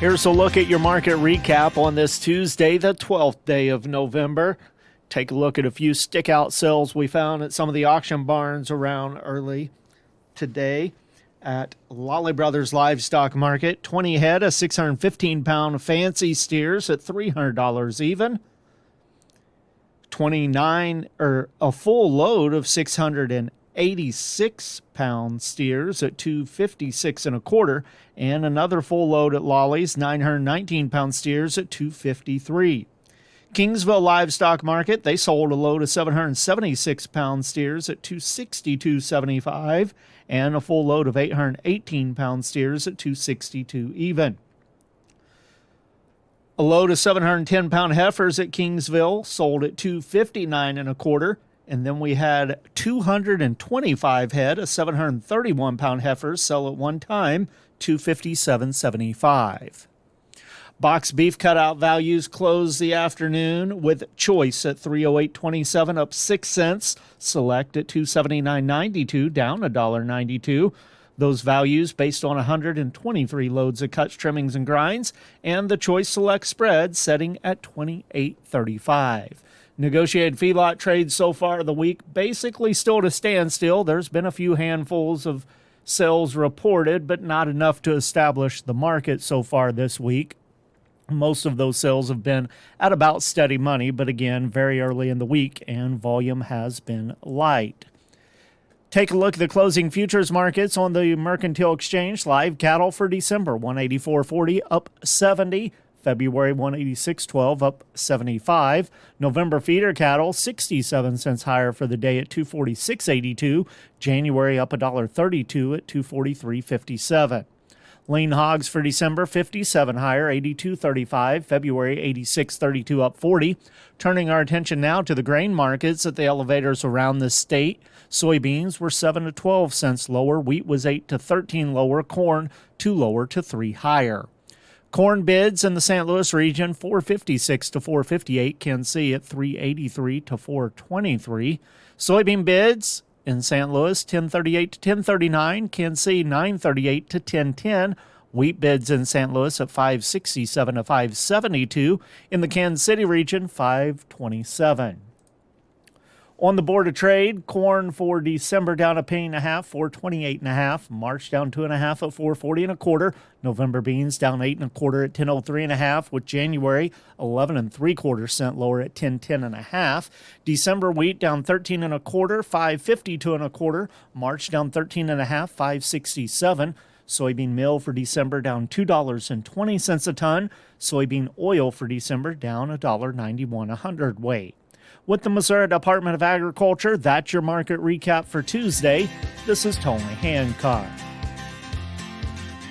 Here's a look at your market recap on this Tuesday, the 12th day of November. Take a look at a few stick-out sales we found at some of the auction barns around early today. At Lolly Brothers Livestock Market, 20 head of 615-pound fancy steers at $300 even. 29 or a full load of 686-pound steers at $256 and a quarter, and another full load at Lolly's 919-pound steers at $253. Kingsville Livestock Market, they sold a load of 776-pound steers at $262.75 and a full load of 818-pound steers at $262 even. A load of 710-pound heifers at Kingsville sold at $259 and a quarter, and then we had 225 head of 731-pound heifers sell at one time, $257.75. Box beef cutout values closed the afternoon with Choice at $308.27, up 6 cents. Select at $279.92, down $1.92. Those values based on 123 loads of cuts, trimmings, and grinds, and the Choice Select spread setting at $28.35. Negotiated feedlot trades so far the week basically still to standstill. There's been a few handfuls of sales reported, but not enough to establish the market so far this week. Most of those sales have been at about steady money, but again, very early in the week, and volume has been light. Take a look at the closing futures markets on the Mercantile Exchange. Live cattle for December, 184.40, up 70. February, 186.12, up 75. November feeder cattle, 67 cents higher for the day at 246.82. January, up $1.32 at 243.57. Lean hogs for December, 57 higher, 82.35. February, 86.32, up 40. Turning our attention now to the grain markets at the elevators around the state. Soybeans were 7 to 12 cents lower. Wheat was 8 to 13 lower. Corn 2 lower to 3 higher. Corn bids in the St. Louis region, 456 to 458. Kansas City at 383 to 423. Soybean bids in St. Louis, 1038 to 1039. Kansas City, 938 to 1010. Wheat bids in St. Louis at 567 to 572. In the Kansas City region, 527. On the Board of Trade, corn for December down a penny and a half, 428.5. March down 2.5 at 440 and a quarter. November beans down 8 and a quarter at 1003 and a half, with January 11 and 3/4 cent lower at 1010 and a half. December wheat down 13 and a quarter, 552 and a quarter. March down 13 and a half, 567. Soybean meal for December down $2.20 a ton. Soybean oil for December down $1.91 a hundredweight. With the Missouri Department of Agriculture, that's your market recap for Tuesday. This is Tony Hancock.